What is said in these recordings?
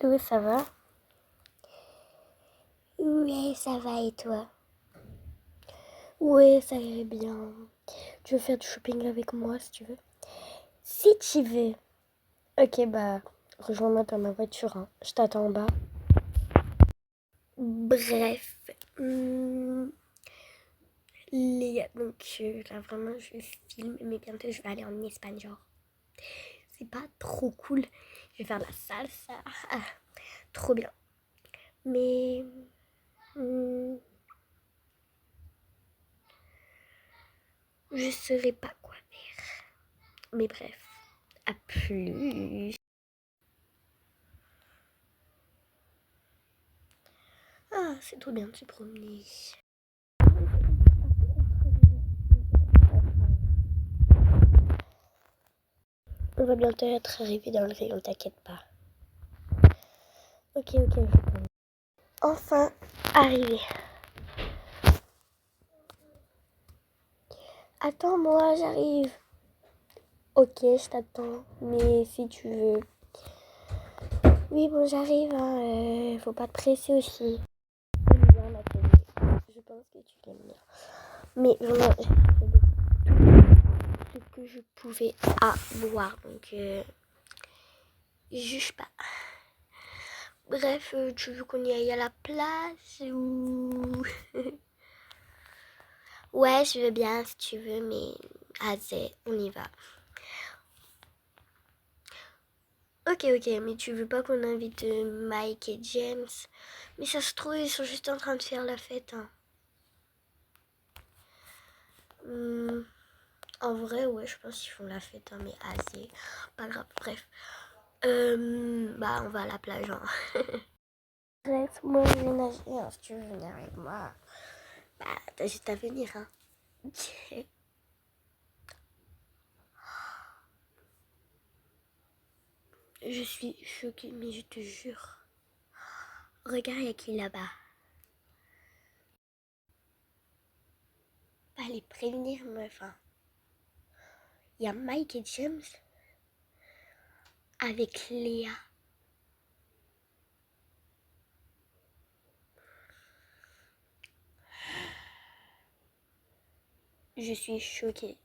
Louis, ça va? Oui, ça va et toi? Oui, ça irait bien. Tu veux faire du shopping avec moi si tu veux? Si tu veux. Ok, bah, rejoins-moi dans ma voiture, hein. Je t'attends en bas. Bref. Donc là vraiment je filme, mais bientôt je vais aller en Espagne, genre. C'est pas trop cool. Je vais faire de la salsa. Ah, trop bien. Mais... je saurais pas quoi faire. Mais bref, à plus. Ah, c'est trop bien de se promener. On va bientôt être arrivé dans le rayon, t'inquiète pas. Ok, je prends. Enfin arrivé. Attends-moi, j'arrive. Ok, je t'attends, mais si tu veux. Oui, bon, j'arrive, hein. Faut pas te presser aussi. J'aime bien la télé. Je pense que tu l'aimes bien. Mais vraiment, j'ai fait ce que je pouvais avoir, donc juge pas. Bref, tu veux qu'on y aille à la plage ou... Ouais, je veux bien si tu veux, mais assez, on y va. Ok, mais tu veux pas qu'on invite Mike et James? Mais ça se trouve, ils sont juste en train de faire la fête. Hein. En vrai, ouais, je pense qu'ils font la fête, hein, mais assez. Pas grave, bref. Bah, on va à la plage. Hein. Bref, moi, je vais nager. Hein, si tu veux venir avec moi, bah, t'as juste à venir. Hein. Je suis choquée, mais je te jure. Regarde, il y a qui là-bas? Pas les prévenir, meuf. Hein. Il y a Mike et James avec Léa. Je suis choquée.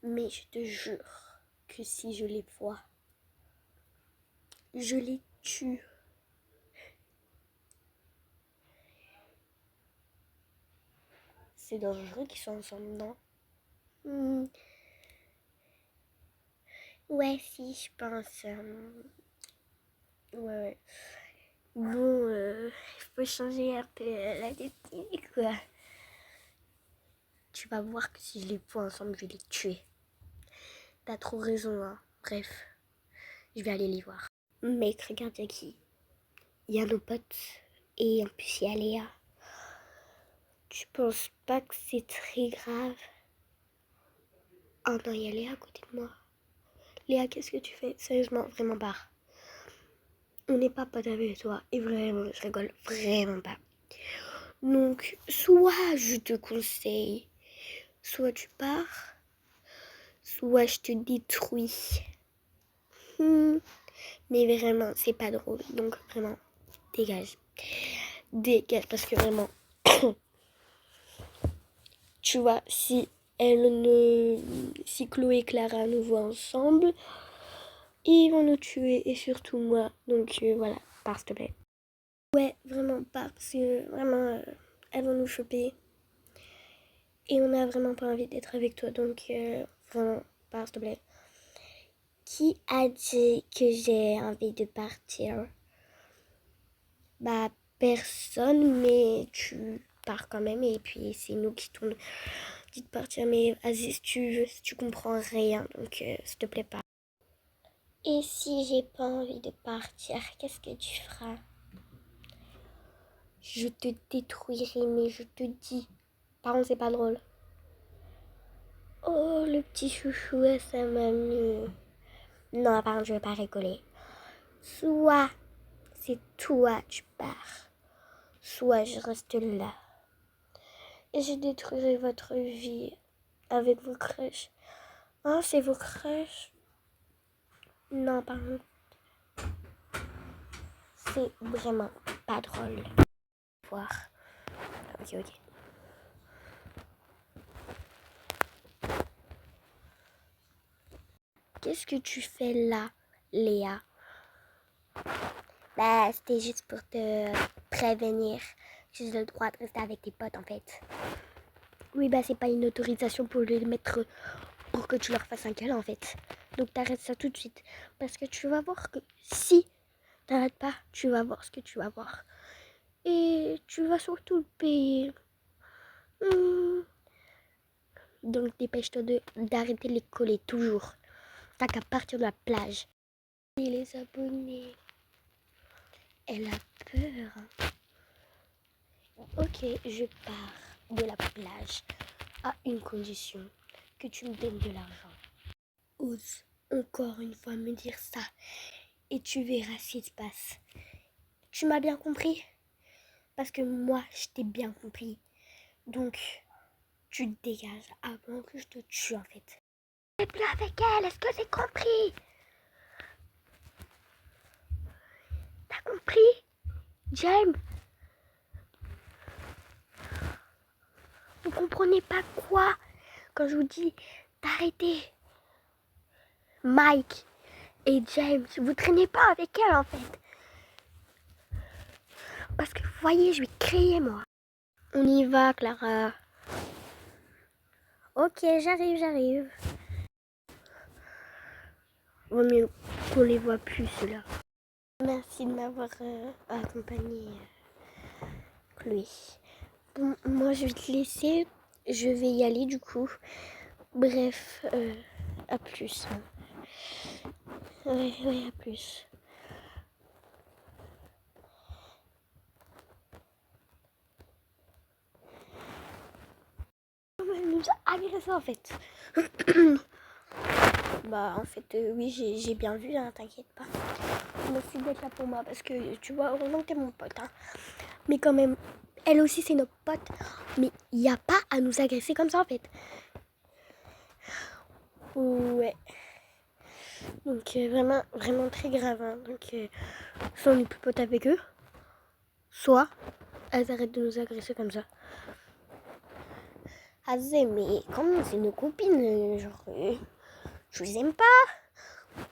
Mais je te jure que si je les vois, je les tue. C'est dangereux qu'ils soient ensemble, non? Ouais, si, je pense. Ouais. Bon, faut changer un peu la technique, quoi. Tu vas voir que si je les vois ensemble, je vais les tuer. T'as trop raison, hein. Bref, je vais aller les voir. Mec, regarde, y'a qui? Il y a nos potes. Et en plus, il y a Léa. Tu penses pas que c'est très grave? Oh non, il y a Léa à côté de moi. Léa, qu'est-ce que tu fais? Sérieusement, vraiment pas. On n'est pas potes avec toi. Et vraiment, je rigole vraiment pas. Donc, soit je te conseille, soit tu pars, soit je te détruis. Mais vraiment, c'est pas drôle. Donc, vraiment, dégage. Dégage, parce que vraiment, tu vois, si Chloé et Clara nous voient ensemble, ils vont nous tuer, et surtout moi. Donc, voilà, pars s'il te plaît. Ouais, vraiment, pars, parce que vraiment, elles vont nous choper. Et on n'a vraiment pas envie d'être avec toi, donc vraiment, pars s'il te plaît. Qui a dit que j'ai envie de partir? Bah, personne, mais tu pars quand même, et puis c'est nous qui t'ont dit de partir. Mais vas-y, si tu comprends rien, donc s'il te plaît, pas. Et si j'ai pas envie de partir, qu'est-ce que tu feras? Je te détruirai, mais je te dis. Par contre, c'est pas drôle. Oh, le petit chouchou, ça m'a mis. Non, par contre, je vais pas rigoler. Soit c'est toi, tu pars. Soit je reste là. Et je détruirai votre vie avec vos crushs. Oh, c'est vos crushs? Non, par contre. c'est vraiment pas drôle. Voir. Ok. Qu'est-ce que tu fais là, Léa? Bah, c'était juste pour te prévenir. J'ai le droit de rester avec tes potes, en fait. Oui, bah, c'est pas une autorisation pour les mettre... pour que tu leur fasses un câlin, en fait. Donc, t'arrêtes ça tout de suite. Parce que tu vas voir que si t'arrêtes pas, tu vas voir ce que tu vas voir. Et tu vas surtout le payer. Donc, dépêche-toi d'arrêter de les coller toujours. T'as qu'à partir de la plage. Et les abonnés... Elle a peur. Ok, je pars de la plage à une condition, que tu me donnes de l'argent. Ose encore une fois me dire ça et tu verras ce qui se passe. Tu m'as bien compris? Parce que moi, je t'ai bien compris. Donc, tu te dégages avant que je te tue en fait. Je suis plus avec elle, est-ce que c'est compris? T'as compris? James? Vous comprenez pas quoi quand je vous dis d'arrêter? Mike et James, vous traînez pas avec elle en fait. Parce que vous voyez, je vais crier moi. On y va, Clara. Ok, j'arrive. Vaut mieux qu'on les voit plus là. Merci de m'avoir accompagné, Chloé. Bon, moi je vais te laisser. Je vais y aller du coup. Bref, à plus. Ouais, à plus. Elle nous a agressé en fait. Bah en fait oui j'ai bien vu, hein, t'inquiète pas. Merci d'être là pour moi parce que tu vois, heureusement que t'es mon pote. Hein. Mais quand même, elle aussi c'est notre pote. Mais il n'y a pas à nous agresser comme ça en fait. Ouais. Donc vraiment très grave. Hein. Donc soit on n'est plus pote avec eux, soit elles arrêtent de nous agresser comme ça. Ah mais comment c'est nos copines, genre je les aime pas.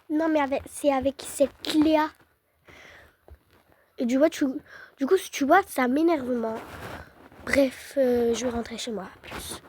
Non mais c'est avec cette Cléa. Et du coup, si tu vois, ça m'énerve moi. Bref, je vais rentrer chez moi. À plus.